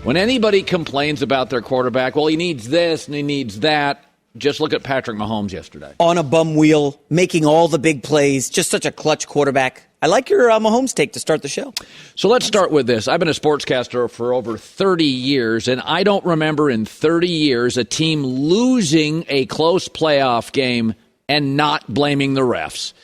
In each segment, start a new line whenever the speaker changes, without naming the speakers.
When anybody complains about their quarterback, well, he needs this and he needs that, just look at Patrick Mahomes yesterday.
On a bum wheel, making all the big plays, just such a clutch quarterback. I like your Mahomes take to start the show.
So let's start with this. I've been a sportscaster for over 30 years, and I don't remember in 30 years a team losing a close playoff game and not blaming the refs.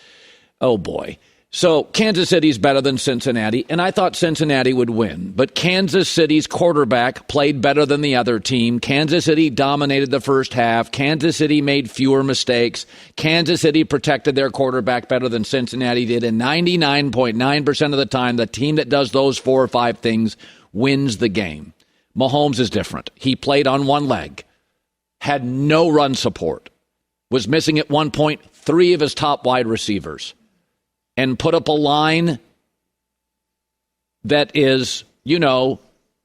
Oh, boy. So Kansas City's better than Cincinnati, and I thought Cincinnati would win. But Kansas City's quarterback played better than the other team. Kansas City dominated the first half. Kansas City made fewer mistakes. Kansas City protected their quarterback better than Cincinnati did. And 99.9% of the time, the team that does those 4 or 5 things wins the game. Mahomes is different. He played on one leg, had no run support, was missing at one point 3 of his top wide receivers, and put up a line that is, a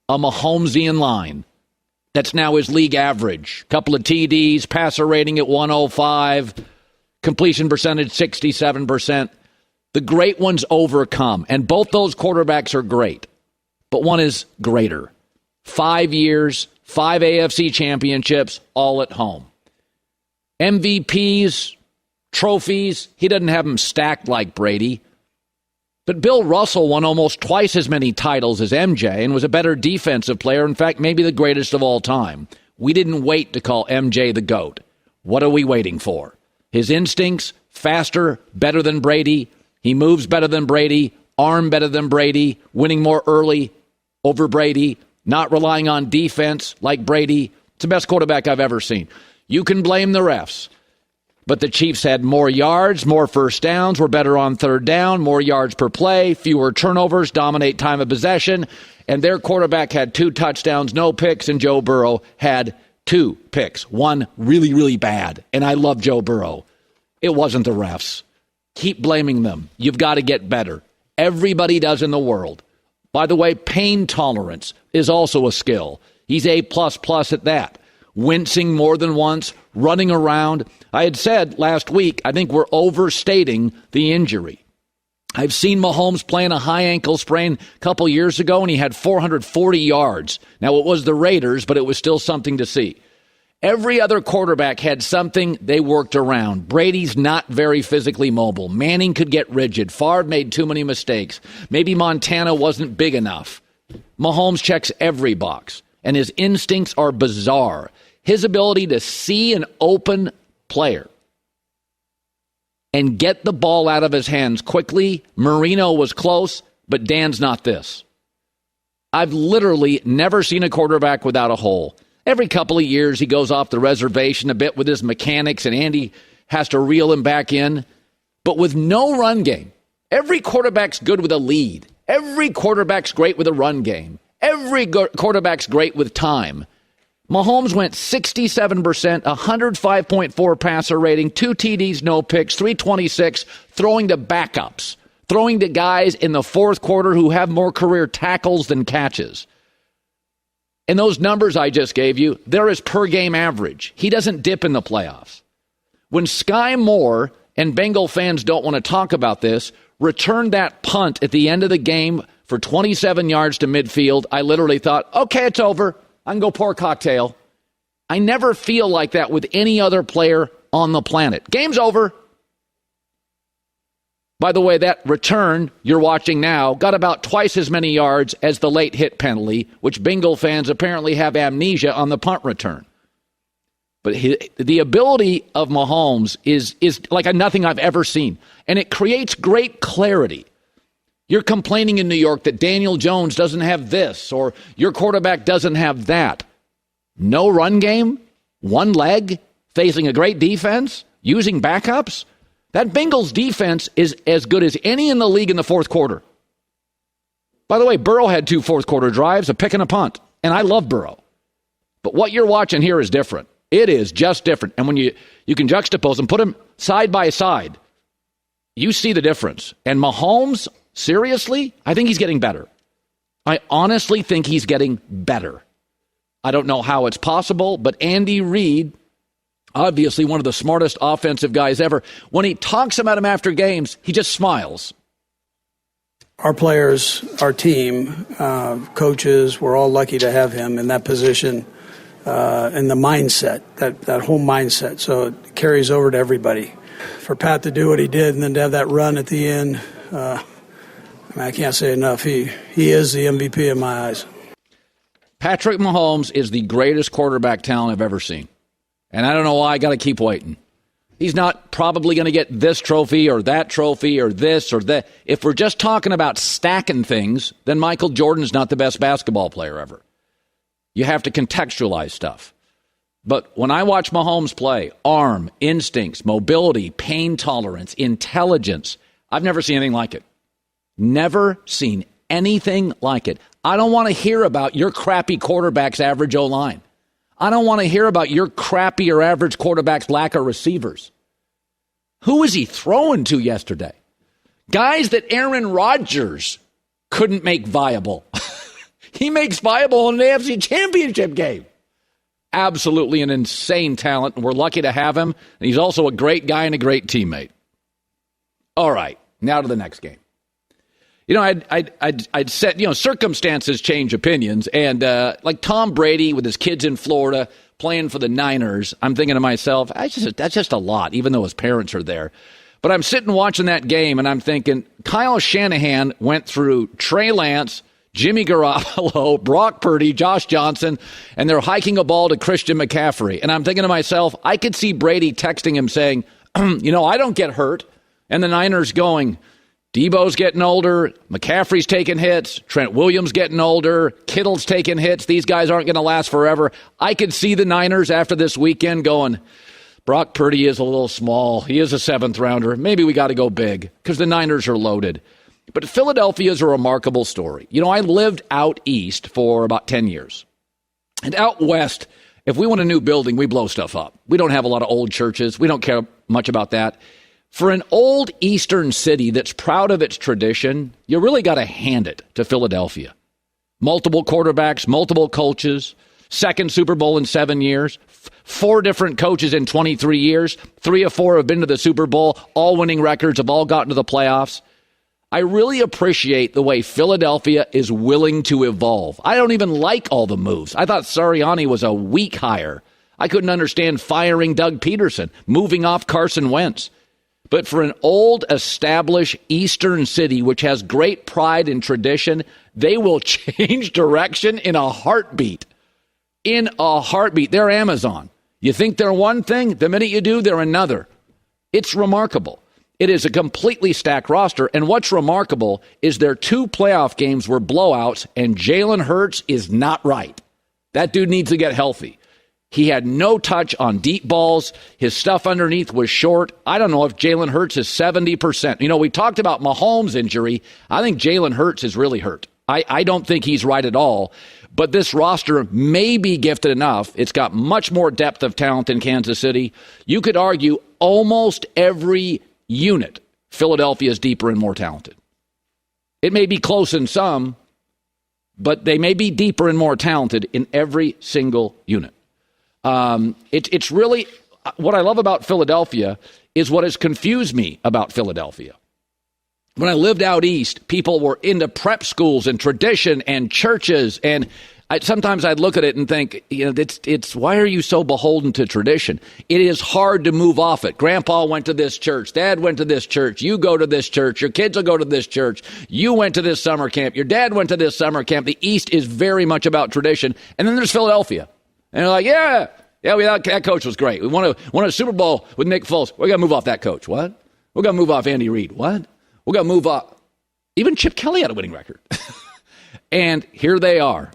Mahomesian line. That's now his league average. Couple of TDs, passer rating at 105, completion percentage 67%. The great ones overcome, and both those quarterbacks are great, but one is greater. 5 years, 5 AFC championships, all at home. MVPs, trophies, he doesn't have them stacked like Brady. But Bill Russell won almost twice as many titles as MJ and was a better defensive player, in fact, maybe the greatest of all time. We didn't wait to call MJ the GOAT. What are we waiting for? His instincts, faster, better than Brady. He moves better than Brady, arm better than Brady, winning more early over Brady, not relying on defense like Brady. It's the best quarterback I've ever seen. You can blame the refs. But the Chiefs had more yards, more first downs, were better on third down, more yards per play, fewer turnovers, dominate time of possession, and their quarterback had 2 touchdowns, no picks, and Joe Burrow had 2 picks, one really, really bad. And I love Joe Burrow. It wasn't the refs. Keep blaming them. You've got to get better. Everybody does in the world. By the way, pain tolerance is also a skill. He's A++ at that. Wincing more than once, running around. I had said last week, I think we're overstating the injury. I've seen Mahomes playing a high ankle sprain a couple years ago, and he had 440 yards. Now, it was the Raiders, but it was still something to see. Every other quarterback had something they worked around. Brady's not very physically mobile. Manning could get rigid. Favre made too many mistakes. Maybe Montana wasn't big enough. Mahomes checks every box, and his instincts are bizarre. His ability to see an open player and get the ball out of his hands quickly. Marino was close, but Dan's not this. I've literally never seen a quarterback without a hole. Every couple of years, he goes off the reservation a bit with his mechanics, and Andy has to reel him back in. But with no run game, every quarterback's good with a lead. Every quarterback's great with a run game. Every quarterback's great with time. Mahomes went 67%, 105.4 passer rating, 2 TDs, no picks, 326, throwing to backups, throwing to guys in the fourth quarter who have more career tackles than catches. And those numbers I just gave you, they're his per-game average. He doesn't dip in the playoffs. When Sky Moore, and Bengal fans don't want to talk about this, returned that punt at the end of the game for 27 yards to midfield, I literally thought, okay, it's over. I can go pour a cocktail. I never feel like that with any other player on the planet. Game's over. By the way, that return you're watching now got about twice as many yards as the late hit penalty, which Bengal fans apparently have amnesia on the punt return. But the ability of Mahomes is like nothing I've ever seen, and it creates great clarity. You're complaining in New York that Daniel Jones doesn't have this, or your quarterback doesn't have that. No run game, one leg, facing a great defense, using backups. That Bengals defense is as good as any in the league in the fourth quarter. By the way, Burrow had 2 fourth-quarter drives, a pick and a punt, and I love Burrow. But what you're watching here is different. It is just different. And when you can juxtapose them, put them side by side, you see the difference. And Mahomes, seriously, I think he's getting better. I honestly think he's getting better. I don't know how it's possible, but Andy Reid, obviously one of the smartest offensive guys ever, when he talks about him after games, he just smiles.
Our players, our team, coaches, we're all lucky to have him in that position and the mindset, that whole mindset. So it carries over to everybody. For Pat to do what he did and then to have that run at the end, I can't say enough. He is the MVP in my eyes.
Patrick Mahomes is the greatest quarterback talent I've ever seen. And I don't know why I got to keep waiting. He's not probably going to get this trophy or this or that. If we're just talking about stacking things, then Michael Jordan's not the best basketball player ever. You have to contextualize stuff. But when I watch Mahomes play, arm, instincts, mobility, pain tolerance, intelligence, I've never seen anything like it. Never seen anything like it. I don't want to hear about your crappy quarterback's average O-line. I don't want to hear about your crappy or average quarterback's lack of receivers. Who is he throwing to yesterday? Guys that Aaron Rodgers couldn't make viable. He makes viable in an AFC Championship game. Absolutely an insane talent, and we're lucky to have him. And he's also a great guy and a great teammate. All right, now to the next game. You know, I'd said, circumstances change opinions. And like Tom Brady with his kids in Florida playing for the Niners, I'm thinking to myself, that's just a lot, even though his parents are there. But I'm sitting watching that game, and I'm thinking, Kyle Shanahan went through Trey Lance, Jimmy Garoppolo, Brock Purdy, Josh Johnson, and they're hiking a ball to Christian McCaffrey. And I'm thinking to myself, I could see Brady texting him saying, I don't get hurt. And the Niners going, Debo's getting older, McCaffrey's taking hits, Trent Williams getting older, Kittle's taking hits. These guys aren't going to last forever. I could see the Niners after this weekend going, Brock Purdy is a little small. He is a 7th rounder. Maybe we got to go big because the Niners are loaded. But Philadelphia is a remarkable story. I lived out east for about 10 years. And out west, if we want a new building, we blow stuff up. We don't have a lot of old churches. We don't care much about that. For an old eastern city that's proud of its tradition, you really got to hand it to Philadelphia. Multiple quarterbacks, multiple coaches, second Super Bowl in 7 years, 4 different coaches in 23 years, 3 of 4 have been to the Super Bowl, all winning records, have all gotten to the playoffs. I really appreciate the way Philadelphia is willing to evolve. I don't even like all the moves. I thought Sirianni was a weak hire. I couldn't understand firing Doug Peterson, moving off Carson Wentz. But for an old, established eastern city, which has great pride and tradition, they will change direction in a heartbeat. In a heartbeat. They're Amazon. You think they're one thing, the minute you do, they're another. It's remarkable. It is a completely stacked roster, and what's remarkable is their 2 playoff games were blowouts, and Jalen Hurts is not right. That dude needs to get healthy. He had no touch on deep balls. His stuff underneath was short. I don't know if Jalen Hurts is 70%. We talked about Mahomes' injury. I think Jalen Hurts is really hurt. I don't think he's right at all. But this roster may be gifted enough. It's got much more depth of talent in Kansas City. You could argue almost every unit, Philadelphia is deeper and more talented. It may be close in some, but they may be deeper and more talented in every single unit. It's really what I love about Philadelphia is what has confused me about Philadelphia. When I lived out east, people were into prep schools and tradition and churches, and sometimes I'd look at it and think, it's why are you so beholden to tradition? It is hard to move off it. Grandpa went to this church. Dad went to this church. You go to this church. Your kids will go to this church. You went to this summer camp. Your dad went to this summer camp. The East is very much about tradition. And then there's Philadelphia. And they're like, that coach was great. We won a Super Bowl with Nick Foles. We got to move off that coach. What? We got to move off Andy Reid. What? We got to move off. Even Chip Kelly had a winning record. And here they are.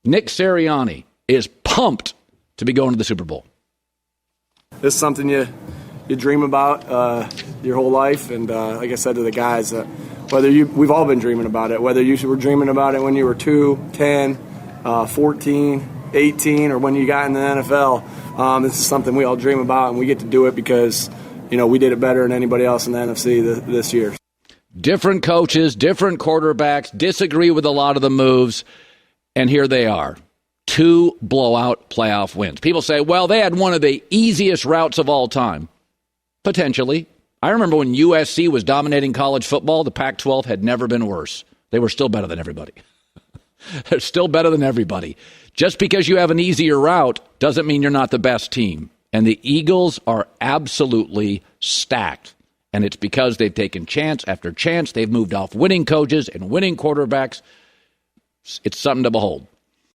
Nick Sirianni is pumped to be going to the Super Bowl.
This is something you dream about your whole life. And like I said to the guys, we've all been dreaming about it, whether you were dreaming about it when you were 2, 10, 14, 18, or when you got in the NFL. This is something we all dream about, and we get to do it because, we did it better than anybody else in the NFC this year.
Different coaches, different quarterbacks, disagree with a lot of the moves, and here they are. 2 blowout playoff wins. People say, well, they had one of the easiest routes of all time. Potentially. I remember when USC was dominating college football, the Pac-12 had never been worse. They were still better than everybody. They're still better than everybody. Just because you have an easier route doesn't mean you're not the best team. And the Eagles are absolutely stacked. And it's because they've taken chance after chance. They've moved off winning coaches and winning quarterbacks. It's something to behold.